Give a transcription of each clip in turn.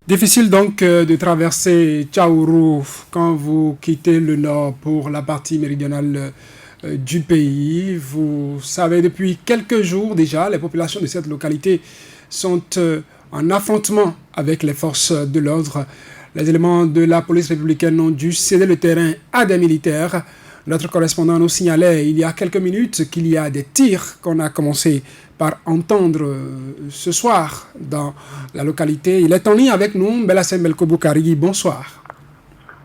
Difficile donc de traverser Tchaourou quand vous quittez le nord pour la partie méridionale du pays. Vous savez, depuis quelques jours déjà, les populations de cette localité sont en affrontement avec les forces de l'ordre. Les éléments de la police républicaine ont dû céder le terrain à des militaires. Notre correspondant nous signalait il y a quelques minutes qu'il y a des tirs qu'on a commencé par entendre ce soir dans la localité. Il est en ligne avec nous, Mbelassem Belkoboukari. Bonsoir.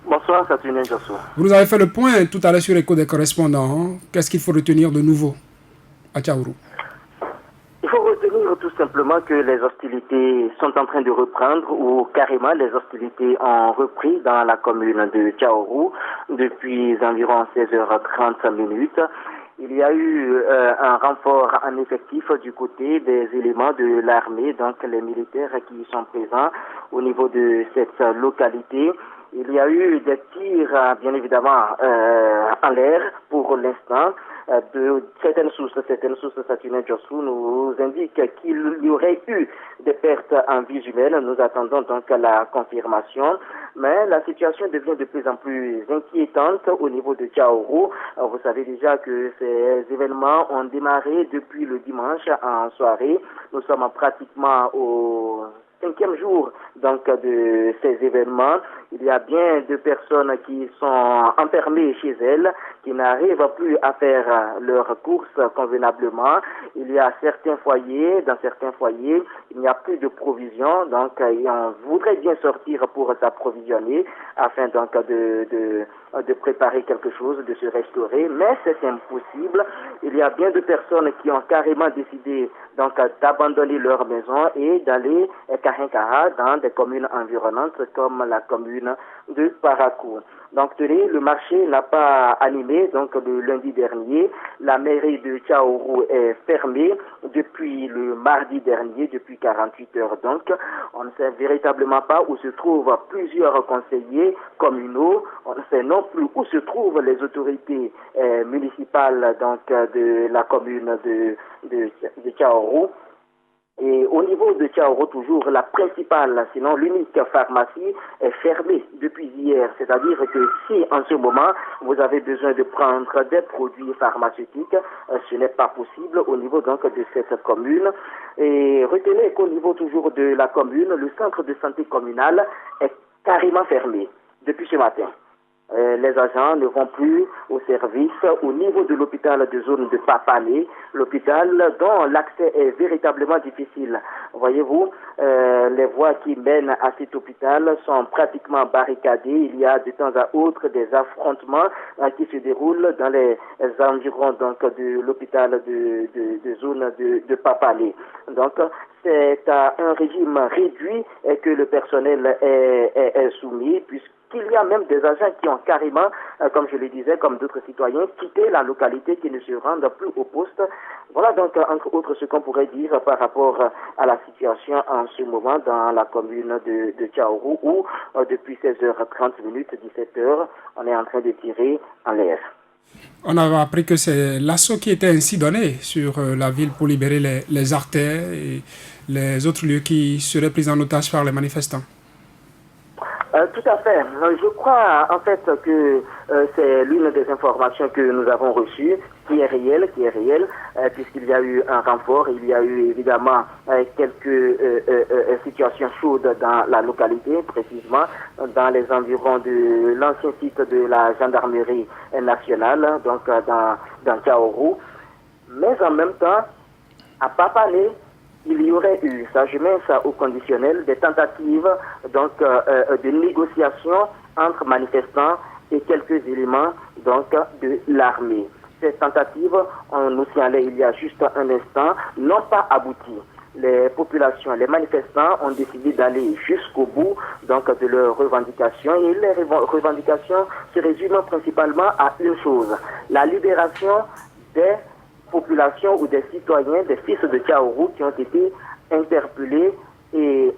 Bonsoir, Saturnin Jossou. Vous nous avez fait le point tout à l'heure sur Écho des correspondants. Qu'est-ce qu'il faut retenir de nouveau à Tchaourou? Il faut retenir tout simplement que les hostilités sont en train de reprendre ou carrément les hostilités ont repris dans la commune de Tchaourou depuis environ 16h30 minutes. Il y a eu un renfort en effectif du côté des éléments de l'armée, donc les militaires qui sont présents au niveau de cette localité. Il y a eu des tirs, bien évidemment, en l'air pour l'instant. De certaines sources, Saturnin Jossou nous indiquent qu'il y aurait eu des pertes en vie humaine. Nous attendons donc la confirmation. Mais la situation devient de plus en plus inquiétante au niveau de Tchaourou. Vous savez déjà que ces événements ont démarré depuis le dimanche en soirée. Nous sommes pratiquement au 5e jour donc de ces événements. Il y a bien de personnes qui sont enfermées chez elles, qui n'arrivent plus à faire leurs courses convenablement. Il y a certains foyers, dans certains foyers, il n'y a plus de provisions, donc on voudrait bien sortir pour s'approvisionner afin donc de préparer quelque chose, de se restaurer, mais c'est impossible. Il y a bien de personnes qui ont carrément décidé donc d'abandonner leur maison et d'aller Kahinkara dans des communes environnantes comme la commune de Parakou. Donc le marché n'a pas animé, donc le lundi dernier, la mairie de Tchaourou est fermée depuis le mardi dernier, depuis 48 heures. Donc on ne sait véritablement pas où se trouvent plusieurs conseillers communaux, on ne sait non plus où se trouvent les autorités municipales donc de la commune de Tchaourou. Et au niveau de Tchaourou, toujours la principale, sinon l'unique pharmacie est fermée depuis hier. C'est-à-dire que si en ce moment vous avez besoin de prendre des produits pharmaceutiques, ce n'est pas possible au niveau donc de cette commune. Et retenez qu'au niveau toujours de la commune, le centre de santé communal est carrément fermé depuis ce matin. Les agents ne vont plus au service au niveau de l'hôpital de zone de Papané, l'hôpital dont l'accès est véritablement difficile. Voyez-vous, les voies qui mènent à cet hôpital sont pratiquement barricadées. Il y a de temps à autre des affrontements qui se déroulent dans les environs donc de l'hôpital de zone de Papané. Donc, c'est à un régime réduit que le personnel est soumis, puisqu'il y a même des agents qui ont carrément, comme je le disais, comme d'autres citoyens, quitté la localité, qui ne se rendent plus au poste. Voilà donc, entre autres, ce qu'on pourrait dire par rapport à la situation en ce moment dans la commune de Tchaourou, où depuis 16h30, 17h, on est en train de tirer en l'air. On a appris que c'est l'assaut qui était ainsi donné sur la ville pour libérer les artères et les autres lieux qui seraient pris en otage par les manifestants. Tout à fait. Je crois en fait que c'est l'une des informations que nous avons reçues qui est réelle, puisqu'il y a eu un renfort, il y a eu évidemment quelques situations chaudes dans la localité, précisément dans les environs de l'ancien site de la gendarmerie nationale, donc dans Tchaourou. Mais en même temps, à Papané, il y aurait eu, ça je mets ça au conditionnel, des tentatives donc de négociation entre manifestants et quelques éléments donc de l'armée. Ces tentatives, on nous signalait il y a juste un instant, n'ont pas abouti. Les populations, les manifestants ont décidé d'aller jusqu'au bout donc de leurs revendications, et les revendications se résument principalement à une chose: la libération des populations ou des citoyens, des fils de Tchaourou qui ont été interpellés et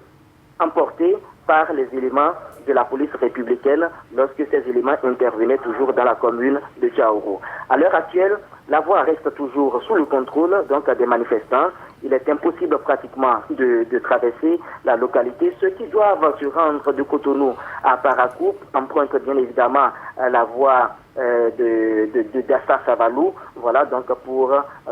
emportés par les éléments de la police républicaine lorsque ces éléments intervenaient toujours dans la commune de Tchaourou. À l'heure actuelle, la voie reste toujours sous le contrôle donc des manifestants. il est impossible pratiquement de traverser la localité. Ceux qui doivent se rendre de Cotonou à Parakou empruntent bien évidemment la voie d'Assa Savalou, voilà, donc pour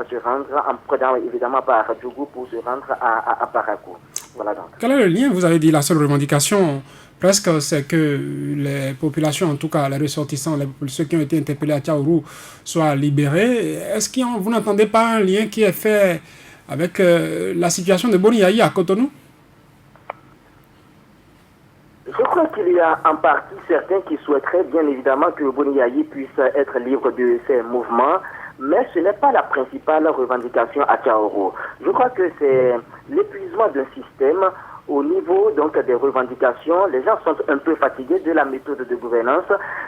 se rendre, en prenant évidemment par Djougou pour se rendre à Parakou. Voilà donc. Quel est le lien? Vous avez dit la seule revendication, presque, c'est que les populations, en tout cas les ressortissants, ceux qui ont été interpellés à Tchaourou, soient libérés. Est-ce que vous n'entendez pas un lien qui est fait avec la situation de Boni Yayi à Cotonou? Je crois qu'il y a en partie certains qui souhaiteraient bien évidemment que Boni Yayi puisse être libre de ses mouvements, mais ce n'est pas la principale revendication à Tchaourou. Je crois que c'est l'épuisement d'un système au niveau donc des revendications. Les gens sont un peu fatigués de la méthode de gouvernance.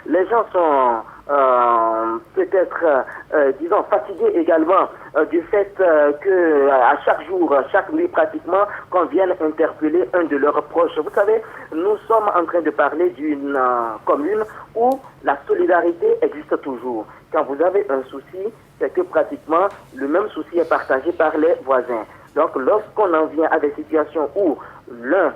Les gens sont peut-être, disons, fatigués également du fait que à chaque jour, chaque nuit pratiquement, qu'on vienne interpeller un de leurs proches. Vous savez, nous sommes en train de parler d'une commune où la solidarité existe toujours. Quand vous avez un souci, c'est que pratiquement le même souci est partagé par les voisins. Donc, lorsqu'on en vient à des situations où l'un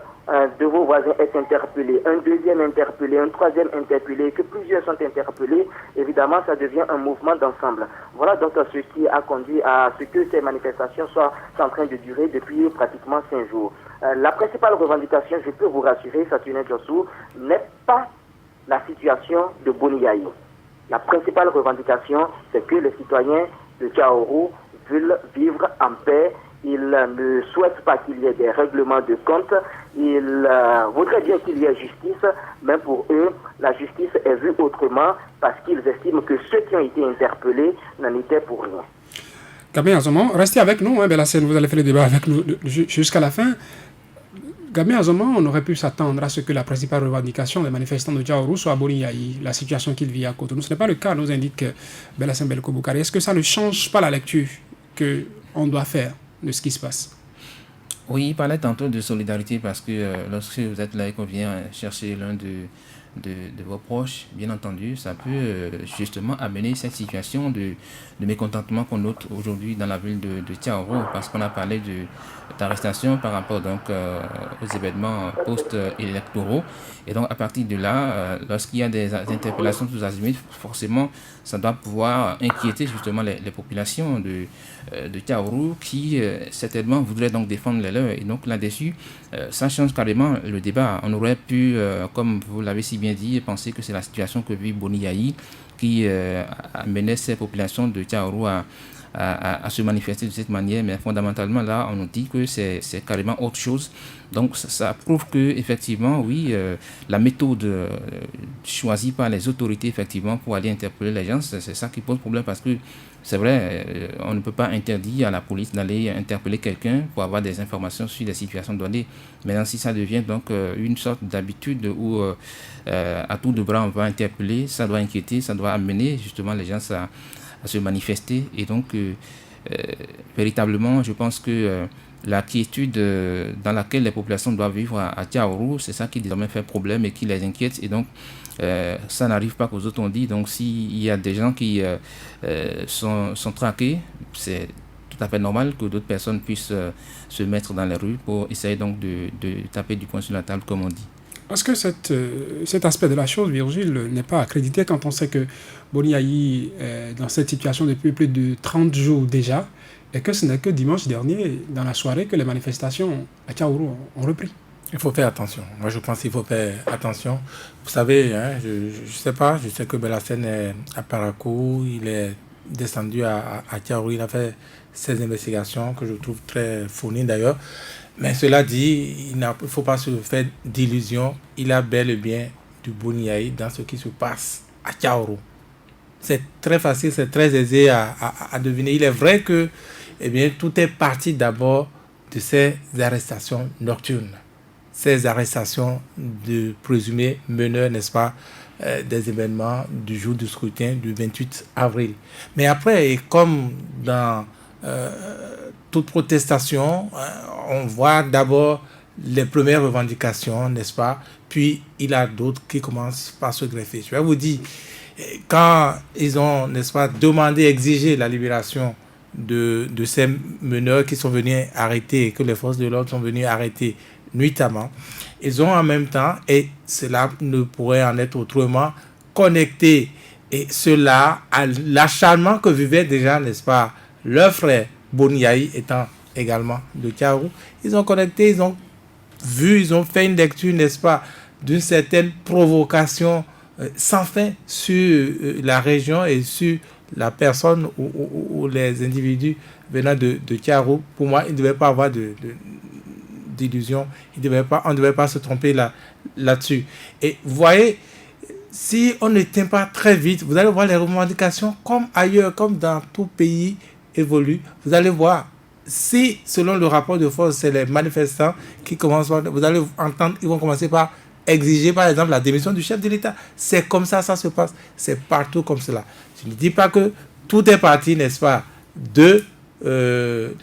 de vos voisins est interpellé, un deuxième interpellé, un troisième interpellé, que plusieurs sont interpellés, évidemment, ça devient un mouvement d'ensemble. Voilà donc ce qui a conduit à ce que ces manifestations soient en train de durer depuis pratiquement 5 jours. La principale revendication, je peux vous rassurer, Saturnin Djossou, n'est pas la situation de Boni Yayi. La principale revendication, c'est que les citoyens de Tchaourou veulent vivre en paix. Ils ne souhaitent pas qu'il y ait des règlements de compte. Ils voudraient bien qu'il y ait justice, mais pour eux, la justice est vue autrement parce qu'ils estiment que ceux qui ont été interpellés n'en étaient pour rien. Gabin Azoman, restez avec nous, hein, Bellassène, vous allez faire le débat avec nous jusqu'à la fin. Gabin Azoman, on aurait pu s'attendre à ce que la principale revendication des manifestants de Tchaourou soit Boni Yayi, la situation qu'il vit à Cotonou. Ce n'est pas le cas, nous indique Bellassène Belko Boukari. Est-ce que ça ne change pas la lecture qu'on doit faire de ce qui se passe? Oui, il parlait tantôt de solidarité parce que lorsque vous êtes là et qu'on vient chercher l'un de vos proches, bien entendu, ça peut justement amener cette situation de mécontentement qu'on note aujourd'hui dans la ville de Tchaourou, parce qu'on a parlé d'arrestation par rapport donc aux événements post-électoraux. Et donc à partir de là, lorsqu'il y a des interpellations tous azimuts, forcément ça doit pouvoir inquiéter justement les populations de Tchaourou qui certainement voudraient donc défendre les leurs. Et donc là-dessus, ça change carrément le débat. On aurait pu, comme vous l'avez si bien dit, penser que c'est la situation que vit Boni Yayi qui amenait ces populations de Tchaourou à se manifester de cette manière, mais fondamentalement là on nous dit que c'est carrément autre chose. Donc ça prouve que effectivement oui, la méthode choisie par les autorités effectivement pour aller interpeller les gens, c'est ça qui pose problème, parce que c'est vrai, on ne peut pas interdire à la police d'aller interpeller quelqu'un pour avoir des informations sur des situations données. Maintenant, si ça devient donc une sorte d'habitude où à tout de bras on va interpeller, ça doit inquiéter, ça doit amener justement les gens à se manifester. Et donc véritablement, je pense que la quiétude dans laquelle les populations doivent vivre à Tchaourou, c'est ça qui désormais fait problème et qui les inquiète. Et donc ça n'arrive pas qu'aux autres on dit. Donc s'il y a des gens qui sont traqués, c'est tout à fait normal que d'autres personnes puissent se mettre dans les rues pour essayer donc de taper du poing sur la table, comme on dit. Est-ce que cet aspect de la chose, Virgile, n'est pas accrédité quand on sait que Boni Yayi est dans cette situation depuis plus de 30 jours déjà, et que ce n'est que dimanche dernier, dans la soirée, que les manifestations à Tchaourou ont repris? Il faut faire attention. Moi, je pense qu'il faut faire attention. Vous savez, hein, je sais pas, je sais que Bellassène est à Parakou, il est descendu à Tchaourou, il a fait ses investigations que je trouve très fournies d'ailleurs. Mais cela dit, il ne faut pas se faire d'illusions. Il a bel et bien du Boni Yayi dans ce qui se passe à Tchaourou. C'est très facile, c'est très aisé à deviner. Il est vrai que tout est parti d'abord de ces arrestations nocturnes. Ces arrestations de présumés meneurs, n'est-ce pas, des événements du jour du scrutin du 28 avril. Mais après, comme dans toute protestation, on voit d'abord les premières revendications, n'est-ce pas? Puis il y a d'autres qui commencent par se greffer. Je vais vous dire, quand ils ont, n'est-ce pas, demandé, exigé la libération de ces meneurs qui sont venus arrêter, que les forces de l'ordre sont venues arrêter nuitamment. Ils ont en même temps, et cela ne pourrait en être autrement, connecté et cela à l'acharnement que vivait déjà, n'est-ce pas, leur frère Boniaï étant également de Tchaourou. Ils ont connecté, ils ont vu, ils ont fait une lecture, n'est-ce pas, d'une certaine provocation sans fin sur la région et sur la personne ou les individus venant de Tchaourou. Pour moi, il ne devait pas avoir d'illusion, on ne devait pas se tromper là-dessus. Et vous voyez, si on ne tient pas très vite, vous allez voir les revendications comme ailleurs, comme dans tout pays évolue. Vous allez voir, si selon le rapport de force, c'est les manifestants qui commencent par, vous allez entendre, ils vont commencer par exiger par exemple la démission du chef de l'État. C'est comme ça se passe. C'est partout comme cela. Je ne dis pas que tout est parti, n'est-ce pas, de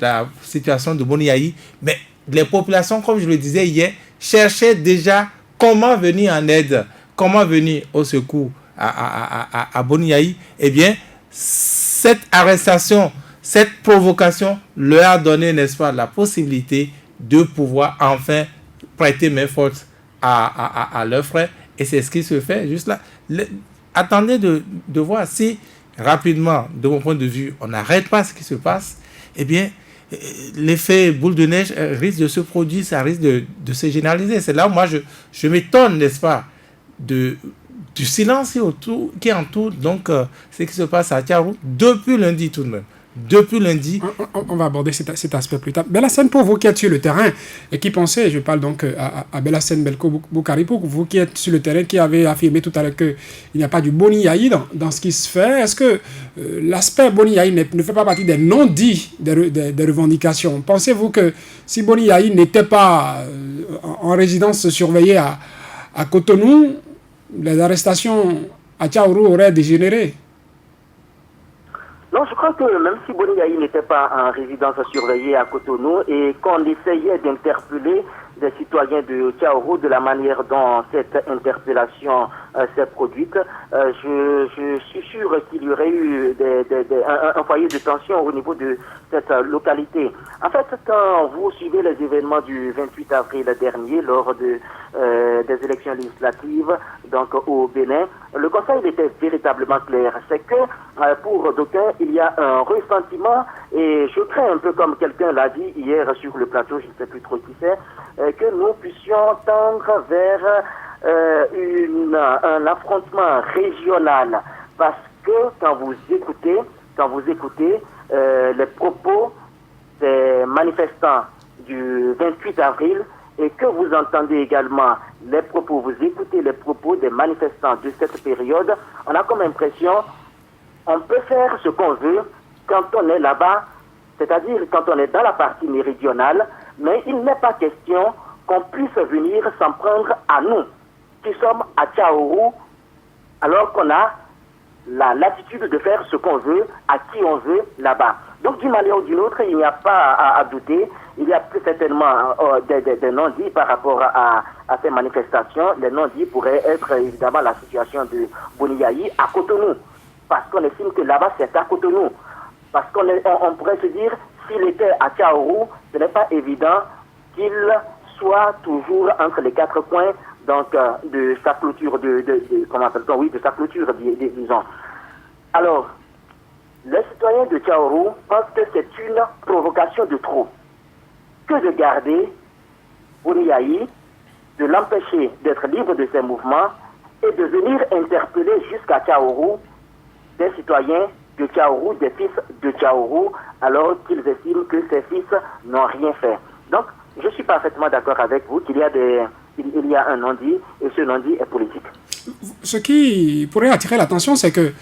la situation de Boniaï, mais les populations, comme je le disais hier, cherchaient déjà comment venir en aide, comment venir au secours à Boniaï. Eh bien, cette arrestation, cette provocation leur a donné, n'est-ce pas, la possibilité de pouvoir enfin prêter main forte à leurs frères. Et c'est ce qui se fait juste là. Attendez de voir si rapidement, de mon point de vue, on n'arrête pas ce qui se passe. Eh bien, l'effet boule de neige risque de se produire, ça risque de se généraliser. C'est là où moi je m'étonne, n'est-ce pas, du silence qui entoure donc ce qui se passe à Tchaourou depuis lundi tout de même. Depuis lundi. On va aborder cet aspect plus tard. Bellassène, pour vous qui êtes sur le terrain et qui pensez, je parle donc à Bellassène Belko Boukari, pour vous qui êtes sur le terrain, qui avez affirmé tout à l'heure qu'il n'y a pas du Boniaï dans ce qui se fait, est-ce que l'aspect Boniaï ne fait pas partie des non-dits des revendications? Pensez-vous que si Boniaï n'était pas en résidence surveillée à Cotonou, les arrestations à Tchaourou auraient dégénéré? Non, je crois que même si Boniaï n'était pas en résidence surveillée à Cotonou et qu'on essayait d'interpeller des citoyens de Tchaourou de la manière dont cette interpellation s'est produite, je suis sûr qu'il y aurait eu un foyer de tension au niveau de cette localité. En fait, quand vous suivez les événements du 28 avril dernier lors des élections législatives donc au Bénin, le conseil était véritablement clair. C'est que pour d'aucuns, il y a un ressentiment et je crains un peu comme quelqu'un l'a dit hier sur le plateau, je ne sais plus trop qui c'est, que nous puissions tendre vers un affrontement régional, parce que quand vous écoutez les propos des manifestants du 28 avril et que vous entendez également vous écoutez les propos des manifestants de cette période, on a comme impression on peut faire ce qu'on veut quand on est là-bas, c'est-à-dire quand on est dans la partie méridionale, mais il n'est pas question qu'on puisse venir s'en prendre à nous, qui sommes à Tchaourou, alors qu'on a la latitude de faire ce qu'on veut, à qui on veut, là-bas. Donc, d'une manière ou d'une autre, il n'y a pas à douter. Il y a plus certainement des non-dits par rapport à ces manifestations. Les non-dits pourraient être évidemment la situation de Boniaï à Cotonou, parce qu'on estime que là-bas, c'est à Cotonou. Parce qu'on pourrait se dire, s'il était à Tchaourou, ce n'est pas évident qu'il soit toujours entre les quatre coins donc de sa clôture de sa clôture, disons. Alors, les citoyens de Tchaourou pensent que c'est une provocation de trop que de garder Boniaï, de l'empêcher d'être libre de ses mouvements et de venir interpeller jusqu'à Tchaourou des citoyens de Tchaourou, des fils de Tchaourou, alors qu'ils estiment que ces fils n'ont rien fait. Donc, je suis parfaitement d'accord avec vous qu'il y a un non-dit, et ce non-dit est politique. Ce qui pourrait attirer l'attention, c'est que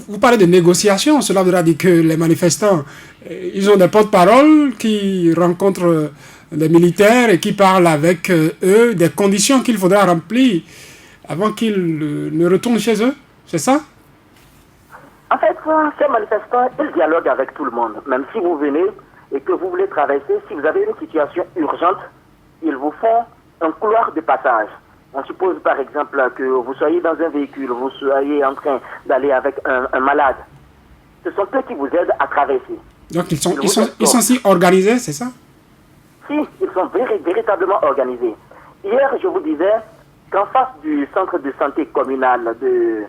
vous parlez de négociations. Cela voudra dire que les manifestants, ils ont des porte-parole qui rencontrent les militaires et qui parlent avec eux des conditions qu'il faudra remplir avant qu'ils ne retournent chez eux. C'est ça? En fait, ces manifestants, ils dialoguent avec tout le monde. Même si vous venez et que vous voulez traverser, si vous avez une situation urgente, ils vous font un couloir de passage. On suppose par exemple que vous soyez dans un véhicule, vous soyez en train d'aller avec un malade. Ce sont eux qui vous aident à traverser. Donc ils sont si organisés, c'est ça? Si, ils sont véritablement organisés. Hier, je vous disais qu'en face du centre de santé communal de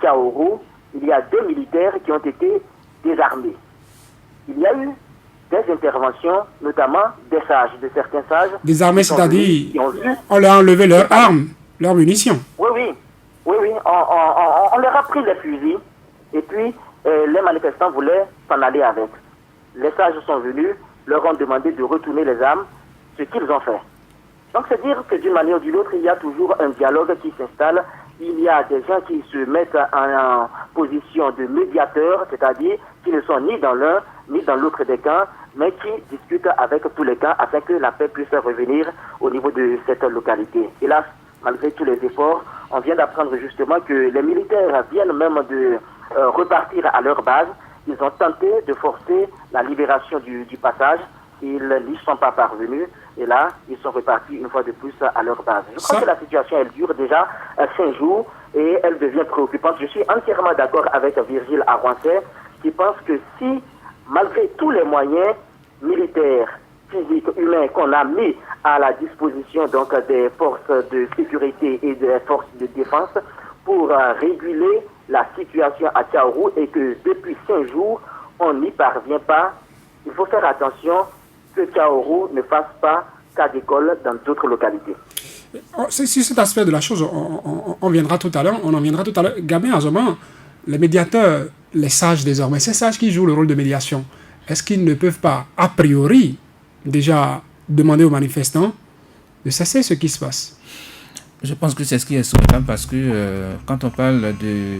Tchaourou, il y a 2 militaires qui ont été désarmés. Il y a eu des interventions, notamment de certains sages. Désarmés, c'est-à-dire on leur a enlevé leurs armes, leurs munitions. Oui. On leur a pris les fusils et puis les manifestants voulaient s'en aller avec. Les sages sont venus, leur ont demandé de retourner les armes, ce qu'ils ont fait. Donc c'est dire que d'une manière ou d'une autre, il y a toujours un dialogue qui s'installe. Il y a des gens qui se mettent en position de médiateurs, c'est-à-dire qui ne sont ni dans l'un ni dans l'autre des camps, mais qui discutent avec tous les camps afin que la paix puisse revenir au niveau de cette localité. Hélas, malgré tous les efforts, on vient d'apprendre justement que les militaires viennent même de repartir à leur base. Ils ont tenté de forcer la libération du passage. Ils n'y sont pas parvenus. Et là, ils sont repartis une fois de plus à leur base. Je crois que la situation, elle dure déjà 5 jours et elle devient préoccupante. Je suis entièrement d'accord avec Virgile Arwancet qui pense que si, malgré tous les moyens militaires, physiques, humains qu'on a mis à la disposition donc des forces de sécurité et des forces de défense pour réguler la situation à Tchaourou et que depuis 5 jours, on n'y parvient pas, il faut faire attention que Tchaourou ne fasse pas cas d'école dans d'autres localités. C'est cet aspect de la chose, on viendra tout à l'heure, on en viendra tout à l'heure. Gabin Azoma, les médiateurs, les sages désormais, ces sages qui jouent le rôle de médiation, est-ce qu'ils ne peuvent pas, a priori, déjà demander aux manifestants de cesser ce qui se passe? Je pense que c'est ce qui est souhaitable parce que quand on parle de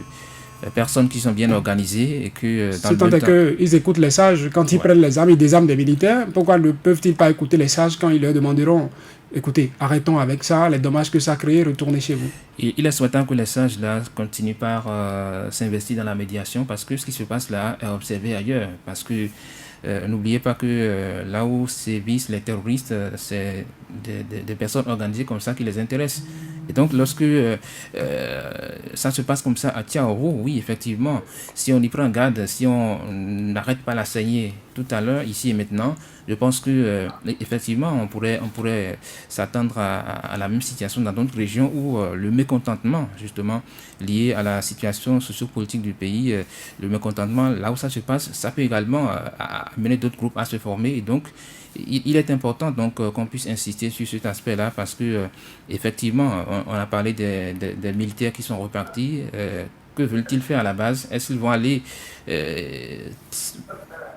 personnes qui sont bien organisées et que c'est tant qu'ils écoutent les sages quand ils prennent les armes, ils désarment des militaires. Pourquoi ne peuvent-ils pas écouter les sages quand ils leur demanderont écoutez, arrêtons avec ça, les dommages que ça crée, retournez chez vous? Il est souhaitable que les sages là continuent par s'investir dans la médiation parce que ce qui se passe là est observé ailleurs. Parce que n'oubliez pas que là où sévissent les terroristes, c'est des personnes organisées comme ça qui les intéressent. Et donc, lorsque ça se passe comme ça à Tchaourou, oui, effectivement, si on y prend garde, si on n'arrête pas la saignée tout à l'heure, ici et maintenant, je pense que effectivement, on pourrait s'attendre à la même situation dans d'autres régions où le mécontentement, justement, lié à la situation sociopolitique du pays, le mécontentement, là où ça se passe, ça peut également amener d'autres groupes à se former. Et donc, il est important donc qu'on puisse insister sur cet aspect-là parce que effectivement, on a parlé des militaires qui sont repartis. Que veulent-ils faire à la base? Est-ce qu'ils vont aller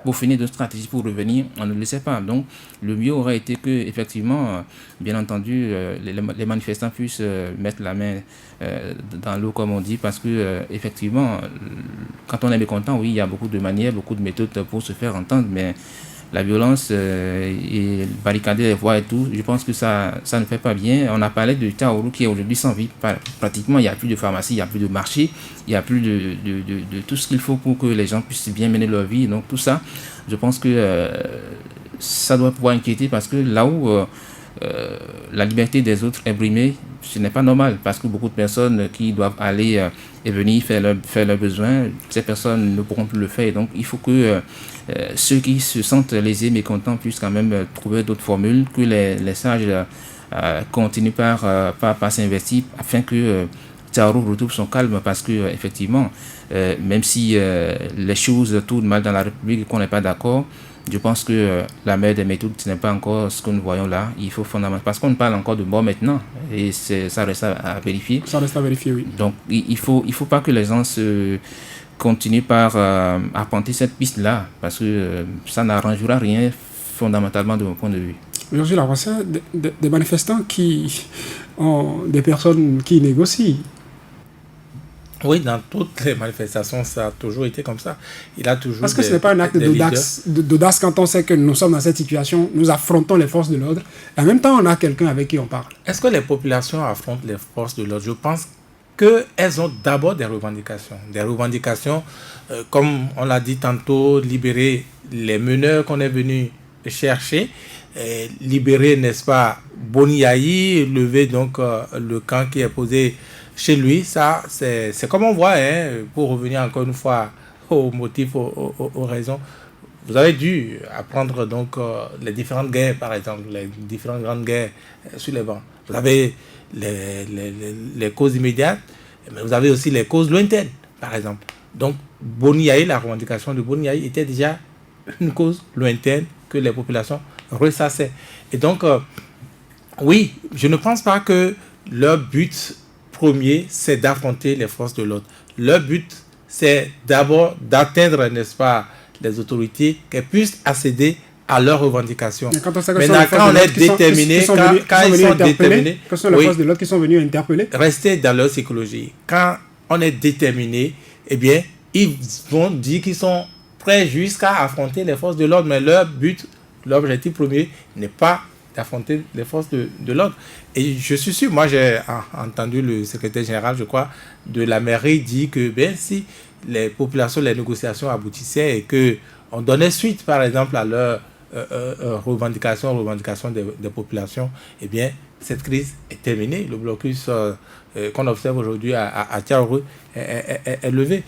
pour finir de stratégie pour revenir? On ne le sait pas. Donc, le mieux aurait été que, effectivement, bien entendu, les manifestants puissent mettre la main dans l'eau, comme on dit, parce que, effectivement, quand on est mécontent, oui, il y a beaucoup de manières, beaucoup de méthodes pour se faire entendre, mais la violence et barricader les voies et tout, je pense que ça ne fait pas bien. On a parlé de Tchaourou qui est aujourd'hui sans vie. Pratiquement, il n'y a plus de pharmacie, il n'y a plus de marché, il n'y a plus de tout ce qu'il faut pour que les gens puissent bien mener leur vie. Donc tout ça, je pense que ça doit pouvoir inquiéter parce que là où la liberté des autres est brimée, ce n'est pas normal parce que beaucoup de personnes qui doivent aller et venir faire leurs besoins, ces personnes ne pourront plus le faire. Et donc il faut que ceux qui se sentent lésés, mécontents, puissent quand même trouver d'autres formules, que les sages continuent par s'investir afin que Tchaourou retrouve son calme parce que effectivement, même si les choses tournent mal dans la République et qu'on n'est pas d'accord, je pense que la meilleure des méthodes, ce n'est pas encore ce que nous voyons là. Il faut fondamentalement, parce qu'on parle encore de mort maintenant, et ça reste à vérifier. Ça reste à vérifier, oui. Donc, il faut pas que les gens continuent par arpenter cette piste-là, parce que ça n'arrangera rien fondamentalement de mon point de vue. Virgile Arwancet, des manifestants qui ont des personnes qui négocient. Oui, dans toutes les manifestations, ça a toujours été comme ça. Il a toujours. Parce que ce n'est pas un acte d'audace quand on sait que nous sommes dans cette situation, nous affrontons les forces de l'ordre, et en même temps, on a quelqu'un avec qui on parle. Est-ce que les populations affrontent les forces de l'ordre? Je pense qu'elles ont d'abord des revendications. Des revendications, comme on l'a dit tantôt, libérer les meneurs qu'on est venu chercher, libérer, n'est-ce pas, Boniaï, lever donc le camp qui est posé chez lui. Ça, c'est comme on voit, pour revenir encore une fois aux motifs, aux raisons. vous avez dû apprendre donc les différentes guerres, par exemple, les différentes grandes guerres sur les bancs. Vous avez les causes immédiates, mais vous avez aussi les causes lointaines, par exemple. Donc, Boni-Yayi, la revendication de Boni-Yayi était déjà une cause lointaine que les populations ressassaient. Et donc, oui, je ne pense pas que leur but premier, c'est d'affronter les forces de l'ordre. Leur but, c'est d'abord d'atteindre, n'est-ce pas, les autorités, qu'elles puissent accéder à leurs revendications. Maintenant, quand on est déterminé, quand ils sont déterminés, quelles sont les forces de l'ordre qui sont venues interpeller? Rester dans leur psychologie. Quand on est déterminé, eh bien, ils vont dire qu'ils sont prêts jusqu'à affronter les forces de l'ordre, mais leur but, l'objectif premier n'est pas d'affronter les forces de l'ordre. Et je suis sûr, moi j'ai entendu le secrétaire général, je crois, de la mairie dire que si les populations, les négociations aboutissaient et qu'on donnait suite, par exemple, à leurs revendications des populations, eh bien, cette crise est terminée. Le blocus qu'on observe aujourd'hui à Tiaourou est levé.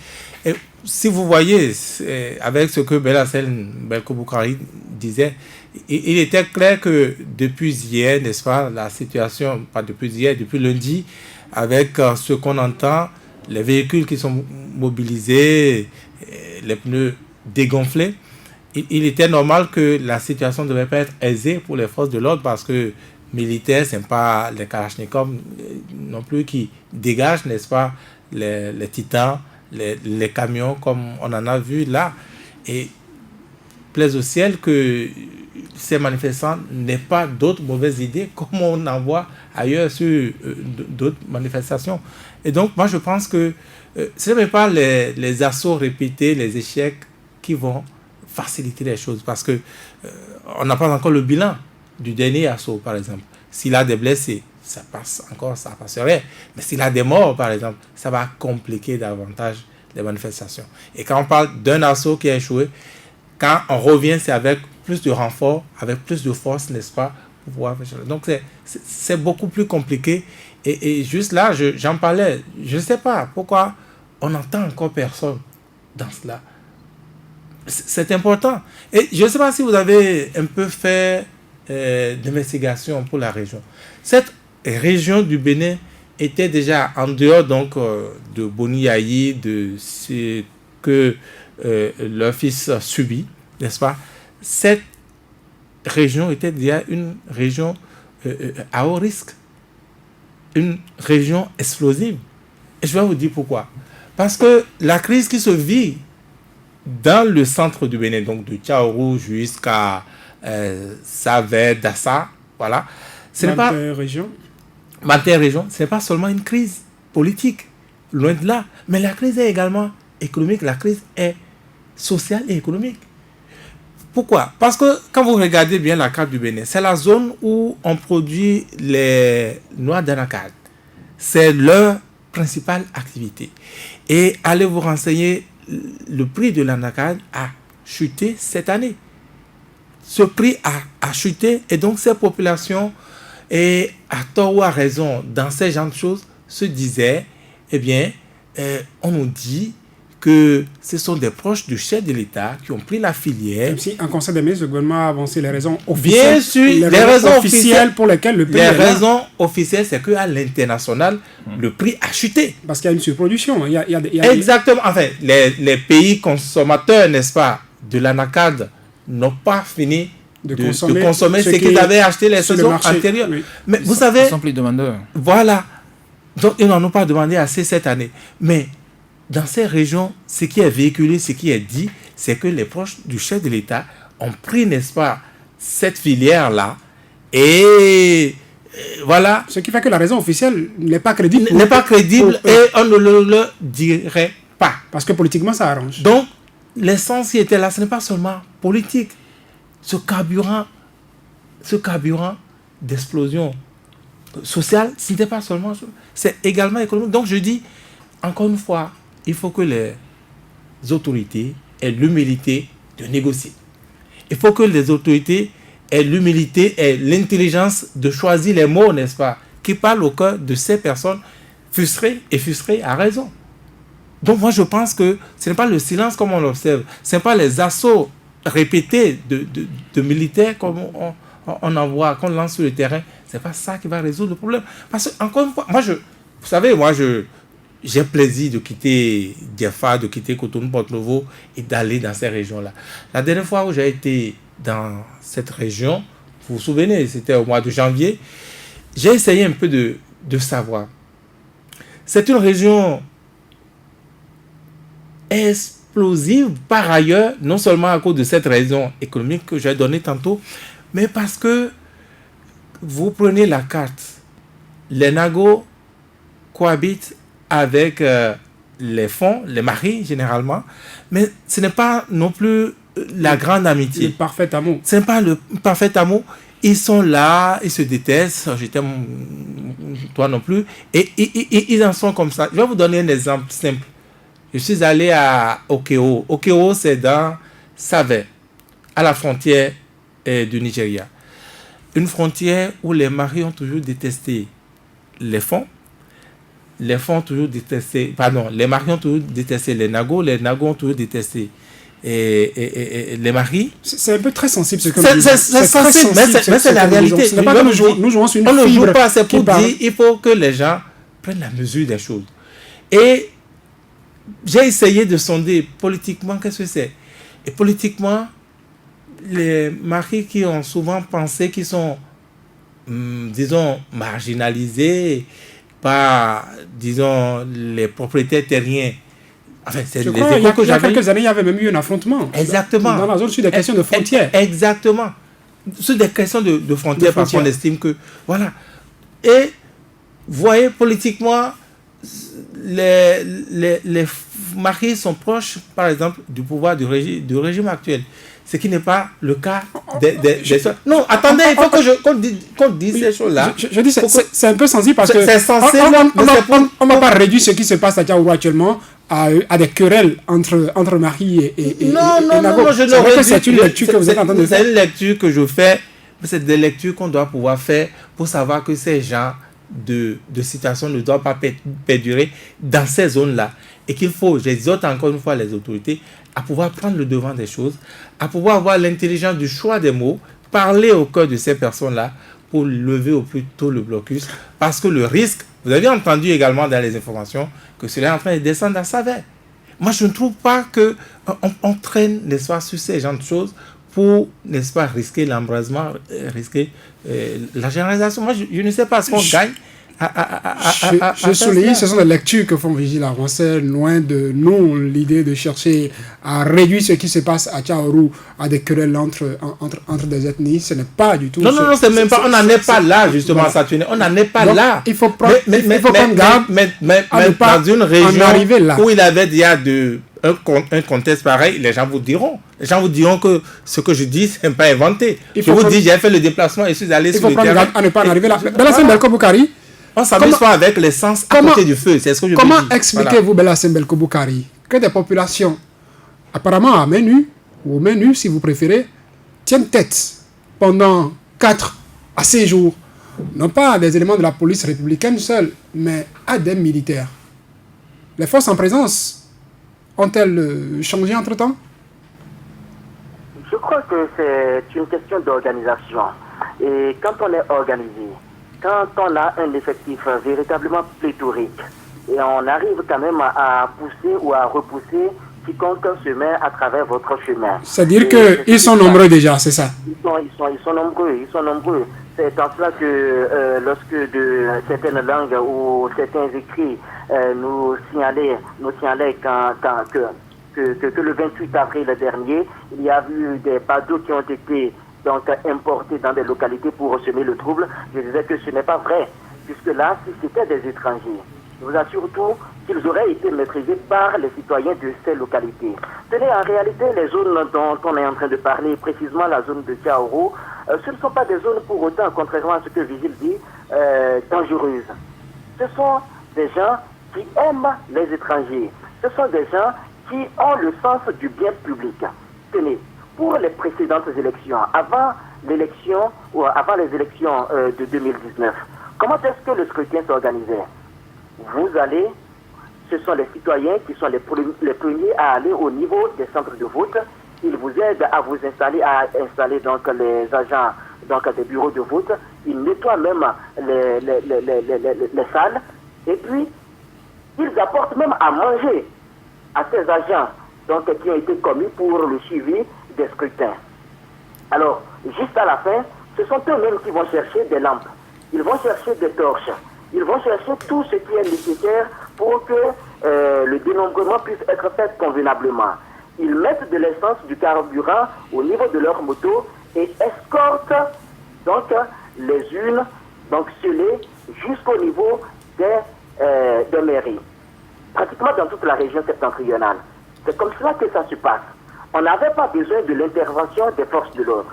Et si vous voyez, avec ce que Belhassane Belko Boukari disait, il était clair que depuis hier, n'est-ce pas, la situation, pas depuis hier, depuis lundi, avec ce qu'on entend, les véhicules qui sont mobilisés, les pneus dégonflés, il était normal que la situation ne devait pas être aisée pour les forces de l'ordre parce que militaires, ce n'est pas les Kalachnikov non plus qui dégagent, n'est-ce pas, les titans, les camions comme on en a vu là. Et plaise au ciel que ces manifestants n'aient pas d'autres mauvaises idées comme on en voit ailleurs sur d'autres manifestations. Et donc moi je pense que ce n'est pas les assauts répétés, les échecs qui vont faciliter les choses parce que on n'a pas encore le bilan du dernier assaut par exemple. S'il a des blessés, ça passe encore, ça passerait. Mais s'il a des morts par exemple, ça va compliquer davantage les manifestations. Et quand on parle d'un assaut qui a échoué, quand on revient, c'est avec plus de renforts, avec plus de force, n'est-ce pas, pour pouvoir faire ça. Donc c'est beaucoup plus compliqué. Et juste là, j'en parlais, je ne sais pas pourquoi on n'entend encore personne dans cela. C'est important. Et je ne sais pas si vous avez un peu fait d'investigation pour la région. Cette région du Bénin était déjà en dehors donc de Boni-Yayi, de ce que leur fils subit, n'est-ce pas? Cette région était déjà une région à haut risque, une région explosive. Et je vais vous dire pourquoi. Parce que la crise qui se vit dans le centre du Bénin, donc de Tiaourou jusqu'à Savè, Dassa, voilà. Ce n'est pas région. Région, ce n'est pas seulement une crise politique, loin de là, mais la crise est également économique, la crise est sociale et économique. Pourquoi? Parce que quand vous regardez bien la carte du Bénin, c'est la zone où on produit les noix d'anacarde. C'est leur principale activité. Et allez vous renseigner, le prix de l'anacarde a chuté cette année. Ce prix a chuté et donc ces populations, et à tort ou à raison, dans ces genres de choses, se disaient, eh bien, on nous dit que ce sont des proches du chef de l'État qui ont pris la filière. Même si en Conseil des ministres, le gouvernement a avancé les raisons officielles. Bien sûr, les raisons officielles pour lesquelles le pays les raisons officielles, c'est qu'à l'international, le prix a chuté. Parce qu'il y a une surproduction. Exactement. Enfin, les pays consommateurs, n'est-ce pas, de l'anacarde n'ont pas fini de consommer ce qu'ils avaient acheté les saisons antérieures. Oui. Mais vous savez... Ils sont plus demandeurs. Voilà. Donc, ils n'en ont pas demandé assez cette année. Mais dans ces régions, ce qui est véhiculé, ce qui est dit, c'est que les proches du chef de l'État ont pris, n'est-ce pas, cette filière-là. Et voilà. Ce qui fait que la raison officielle n'est pas crédible. N'est pas crédible et on ne le dirait pas. Parce que politiquement, ça arrange. Donc, l'essence qui était là, ce n'est pas seulement politique. Ce carburant d'explosion sociale, ce n'était pas seulement... C'est également économique. Donc, je dis, encore une fois, il faut que les autorités aient l'humilité de négocier. Il faut que les autorités aient l'humilité et l'intelligence de choisir les mots, n'est-ce pas, qui parlent au cœur de ces personnes frustrées à raison. Donc moi je pense que ce n'est pas le silence comme on l'observe, ce n'est pas les assauts répétée de militaires comme on envoie, qu'on lance sur le terrain. C'est pas ça qui va résoudre le problème. Parce que, encore une fois, vous savez, j'ai plaisir de quitter Diafa, de quitter Cotonou, Porto-Novo et d'aller dans ces régions-là. La dernière fois où j'ai été dans cette région, vous vous souvenez, c'était au mois de janvier, j'ai essayé un peu de savoir. C'est une région explosive par ailleurs, non seulement à cause de cette raison économique que j'ai donnée tantôt, mais parce que vous prenez la carte, les Nagos cohabitent avec les fonds, les maris généralement, mais ce n'est pas non plus la grande amitié. Le parfait amour. Ce n'est pas le parfait amour. Ils sont là, ils se détestent, je t'aime, toi non plus, et ils en sont comme ça. Je vais vous donner un exemple simple. Je suis allé à Okeo. Okeo, c'est dans Savè, à la frontière du Nigeria. Une frontière où les maris ont toujours détesté les fonds. Les maris ont toujours détesté les Nagos ont toujours détesté les maris. C'est un peu très sensible ce que c'est sensible, mais c'est la réalité. Ce n'est pas que nous jouons sur une fibre. On ne joue pas, c'est pour dire il faut que les gens prennent la mesure des choses. Et j'ai essayé de sonder politiquement qu'est-ce que c'est. Et politiquement, les maris qui ont souvent pensé qu'ils sont, disons, marginalisés par, disons, les propriétaires terriens. Enfin, c'est je crois, il y a quelques années, il y avait même eu un affrontement. Exactement. Dans la zone sur des questions de frontières. Exactement. Sur des questions de frontières, parce qu'on estime que... Voilà. Et, vous voyez, politiquement, les maris sont proches, par exemple, du pouvoir du régime actuel. Ce qui n'est pas le cas des... Non, attendez, il faut qu'on dise ces choses-là. Je dis, c'est un peu sensible parce que... C'est censé... On ne va pas réduire ce qui se passe à Tchaourou actuellement à des querelles entre maris et non, je ne réduis... C'est une lecture que vous êtes en train de faire. C'est une lecture que je fais, mais c'est des lectures qu'on doit pouvoir faire pour savoir que ces gens de situation ne doivent pas perdurer dans ces zones-là. Et qu'il faut, j'exhorte encore une fois les autorités à pouvoir prendre le devant des choses, à pouvoir avoir l'intelligence du choix des mots, parler au cœur de ces personnes-là pour lever au plus tôt le blocus. Parce que le risque, vous avez entendu également dans les informations que cela est en train de descendre à Savè. Moi, je ne trouve pas qu'on traîne, n'est-ce pas, sur ces genres de choses pour, n'est-ce pas, risquer l'embrasement, risquer la généralisation. Moi, je ne sais pas ce qu'on gagne. Je souligne, ce sont des lectures que font Vigile Avancé, loin de nous l'idée de chercher à réduire ce qui se passe à Tchaourou à des querelles entre des ethnies. Ce n'est pas du tout. Non, c'est même pas. On n'en est pas là, justement, voilà. Saturne. On n'en est pas là. Il faut prendre garde. Mais dans une région où il avait déjà un contexte pareil, les gens vous diront. Que ce que je dis, ce n'est pas inventé. Je vous dis, j'ai fait le déplacement et je suis allé sur le terrain. Il faut prendre garde à ne pas en arriver là. Bella Sembelko Boukari. On ne s'amuse pas avec l'essence à côté du feu. C'est ce que je veux dire. Comment expliquez-vous, Bella Sembelko Boukari, que des populations, apparemment à main nue, ou aux mains nues si vous préférez, tiennent tête pendant 4 à 6 jours, non pas à des éléments de la police républicaine seuls, mais à des militaires? Les forces en présence ont-elles changé entre-temps? Je crois que c'est une question d'organisation. Et quand on est organisé, quand on a un effectif véritablement pléthorique, et on arrive quand même à pousser ou à repousser quiconque se met à travers votre chemin. C'est-à-dire qu'ils sont nombreux déjà, c'est ça? Ils sont nombreux. C'est en cela que lorsque de certaines langues ou certains écrits nous signalaient que le 28 avril dernier, il y a eu des badauds qui ont été donc importés dans des localités pour semer le trouble. Je disais que ce n'est pas vrai, puisque là, si c'était des étrangers, je vous assure tout qu'ils auraient été maîtrisés par les citoyens de ces localités. Tenez, en réalité, les zones dont on est en train de parler, précisément la zone de Tchaourou, ce ne sont pas des zones pour autant, contrairement à ce que Vigile dit, dangereuses. Ce sont des gens qui aiment les étrangers. Ce sont des gens qui ont le sens du bien public. Tenez, pour les précédentes élections, avant les élections de 2019, comment est-ce que le scrutin s'organisait? Vous allez, ce sont les citoyens qui sont les premiers à aller au niveau des centres de vote il vous aide à vous installer donc les agents donc des bureaux de vote, il nettoie même les salles, et puis ils apportent même à manger à ces agents donc, qui ont été commis pour le suivi des scrutins. Alors, juste à la fin, ce sont eux-mêmes qui vont chercher des lampes, ils vont chercher des torches, ils vont chercher tout ce qui est nécessaire pour que le dénombrement puisse être fait convenablement. Ils mettent de l'essence, du carburant au niveau de leur moto et escortent donc les urnes donc scellées jusqu'au niveau des mairies. Pratiquement dans toute la région septentrionale. C'est comme cela que ça se passe. On n'avait pas besoin de l'intervention des forces de l'ordre.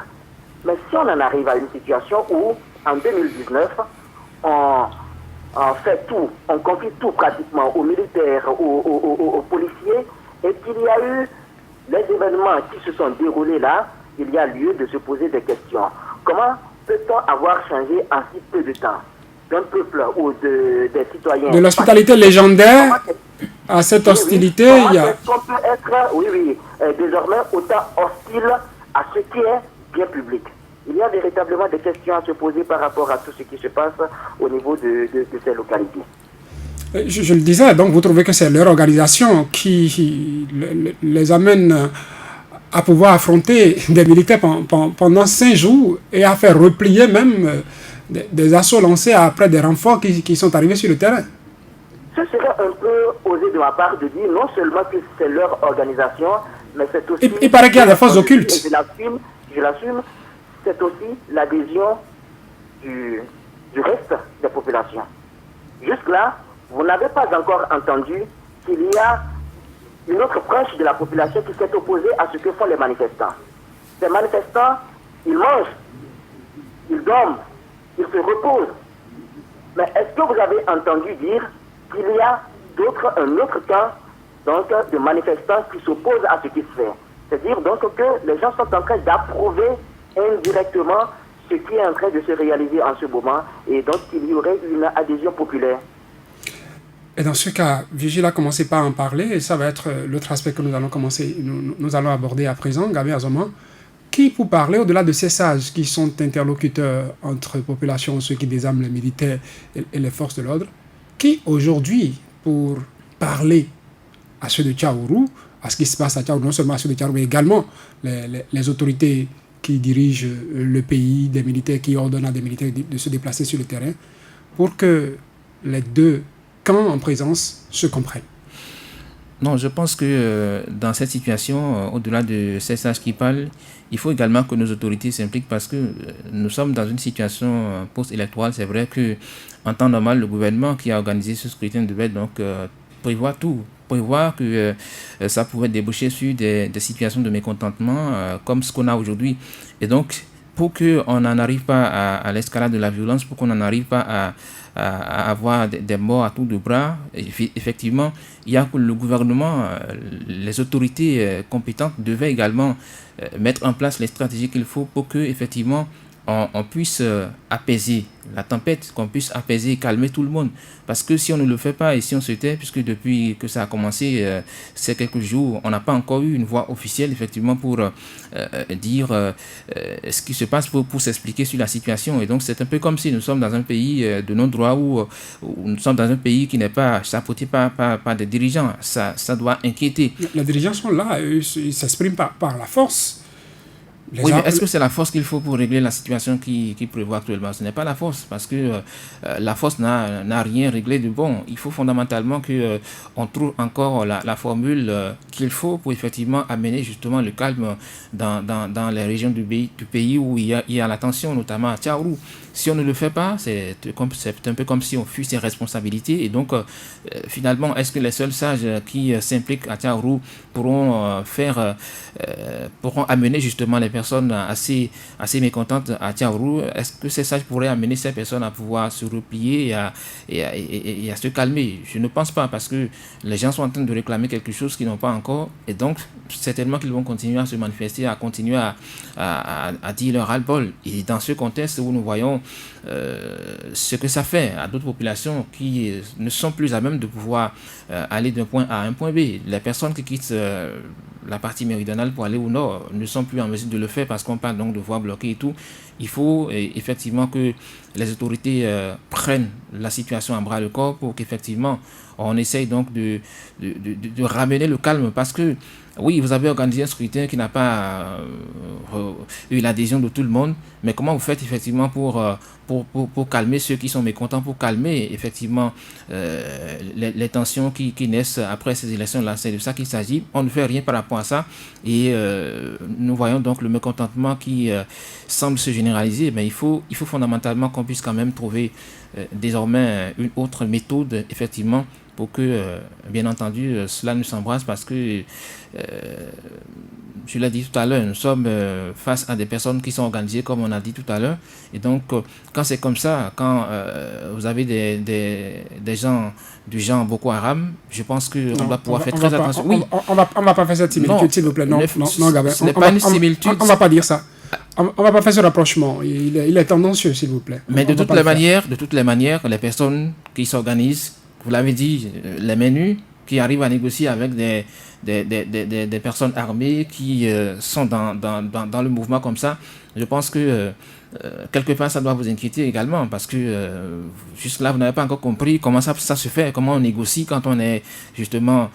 Mais si on en arrive à une situation où, en 2019, on fait tout, on confie tout pratiquement aux militaires, aux policiers, et qu'il y a eu les événements qui se sont déroulés là, il y a lieu de se poser des questions. Comment peut-on avoir changé en si peu de temps d'un peuple ou des citoyens? De l'hospitalité légendaire à cette hostilité, il y a... Est-ce qu'on peut être, désormais autant hostile à ce qui est bien public? Il y a véritablement des questions à se poser par rapport à tout ce qui se passe au niveau de ces localités. Je le disais, donc vous trouvez que c'est leur organisation qui les amène à pouvoir affronter des militaires pendant 5 jours et à faire replier même des assauts lancés après des renforts qui sont arrivés sur le terrain. Ce serait un peu osé de ma part de dire non seulement que c'est leur organisation, mais c'est aussi... Il paraît qu'il y a des forces occultes. Je l'assume, c'est aussi l'adhésion du reste des populations. Jusque-là, vous n'avez pas encore entendu qu'il y a une autre branche de la population qui s'est opposée à ce que font les manifestants. Ces manifestants, ils mangent, ils dorment, ils se reposent. Mais est-ce que vous avez entendu dire qu'il y a un autre camp donc, de manifestants qui s'opposent à ce qui se fait? C'est-à-dire donc que les gens sont en train d'approuver indirectement ce qui est en train de se réaliser en ce moment et donc qu'il y aurait une adhésion populaire. Et dans ce cas, Vigile a commencé par en parler, et ça va être l'autre aspect que nous allons aborder à présent, Gabi Azoma, qui, pour parler au-delà de ces sages qui sont interlocuteurs entre populations, ceux qui désarment les militaires et les forces de l'ordre, qui aujourd'hui, pour parler à ceux de Tchaourou, à ce qui se passe à Tchaourou, non seulement à ceux de Tchaourou, mais également les autorités qui dirigent le pays, des militaires qui ordonnent à des militaires de se déplacer sur le terrain, pour que les deux camps en présence se comprennent. Non, je pense que dans cette situation, au-delà de ces sages qui parlent, il faut également que nos autorités s'impliquent parce que nous sommes dans une situation post-électorale. C'est vrai que en temps normal, le gouvernement qui a organisé ce scrutin devait donc prévoir tout, prévoir que ça pouvait déboucher sur des situations de mécontentement comme ce qu'on a aujourd'hui. Et donc, pour qu'on n'en arrive pas à l'escalade de la violence, pour qu'on n'en arrive pas à avoir des morts à tour de bras, effectivement, il y a que le gouvernement, les autorités compétentes devaient également mettre en place les stratégies qu'il faut pour que, effectivement, on puisse apaiser la tempête, qu'on puisse apaiser et calmer tout le monde. Parce que si on ne le fait pas et si on se tait, puisque depuis que ça a commencé, ces quelques jours, on n'a pas encore eu une voix officielle, effectivement, pour dire ce qui se passe, pour s'expliquer sur la situation. Et donc, c'est un peu comme si nous sommes dans un pays de non-droit où nous sommes dans un pays qui n'est pas chapeauté par des dirigeants. Ça doit inquiéter. Les dirigeants sont là, ils s'expriment par la force. Oui, mais est-ce que c'est la force qu'il faut pour régler la situation qui prévoit actuellement? Ce n'est pas la force, parce que la force n'a rien réglé de bon. Il faut fondamentalement qu'on trouve encore la formule qu'il faut pour effectivement amener justement le calme dans les régions du pays où il y a la tension, notamment à Tchaourou. Si on ne le fait pas, c'est un peu comme si on fuit ses responsabilités. Et donc, finalement, est-ce que les seuls sages qui s'impliquent à Tchaourou pourront amener justement les personnes assez mécontentes à Tchaourou? Est-ce que ces sages pourraient amener ces personnes à pouvoir se replier et à se calmer? Je ne pense pas, parce que les gens sont en train de réclamer quelque chose qu'ils n'ont pas encore. Et donc, certainement qu'ils vont continuer à se manifester, à continuer à dire leur ras-le-bol. Et dans ce contexte où nous voyons ce que ça fait à d'autres populations qui ne sont plus à même de pouvoir aller d'un point A à un point B. Les personnes qui quittent la partie méridionale pour aller au nord ne sont plus en mesure de le faire parce qu'on parle donc de voies bloquées et tout. Il faut effectivement que les autorités prennent la situation à bras le corps pour qu'effectivement on essaye donc de ramener le calme parce que oui, vous avez organisé un scrutin qui n'a pas eu l'adhésion de tout le monde, mais comment vous faites effectivement pour calmer ceux qui sont mécontents, pour calmer effectivement les tensions qui naissent après ces élections-là. C'est de ça qu'il s'agit. On ne fait rien par rapport à ça et nous voyons donc le mécontentement qui semble se généraliser. Mais il faut fondamentalement qu'on puisse quand même trouver désormais une autre méthode effectivement pour que, bien entendu, cela nous s'embrasse parce que, je l'ai dit tout à l'heure, nous sommes face à des personnes qui sont organisées, comme on a dit tout à l'heure. Et donc, quand c'est comme ça, quand vous avez des gens du genre Boko Haram, je pense qu'on doit pouvoir faire très attention. Oui. On va pas faire cette similitude, s'il vous plaît. Non, Gabin. Ce n'est pas une similitude. On va pas dire ça. On va pas faire ce rapprochement. Il est tendancieux, s'il vous plaît. Mais de toutes les manières, les personnes qui s'organisent, vous l'avez dit, les mains nues, qui arrivent à négocier avec des personnes armées qui sont dans le mouvement comme ça, je pense que quelque part ça doit vous inquiéter également parce que jusque-là vous n'avez pas encore compris comment ça se fait, comment on négocie quand on est justement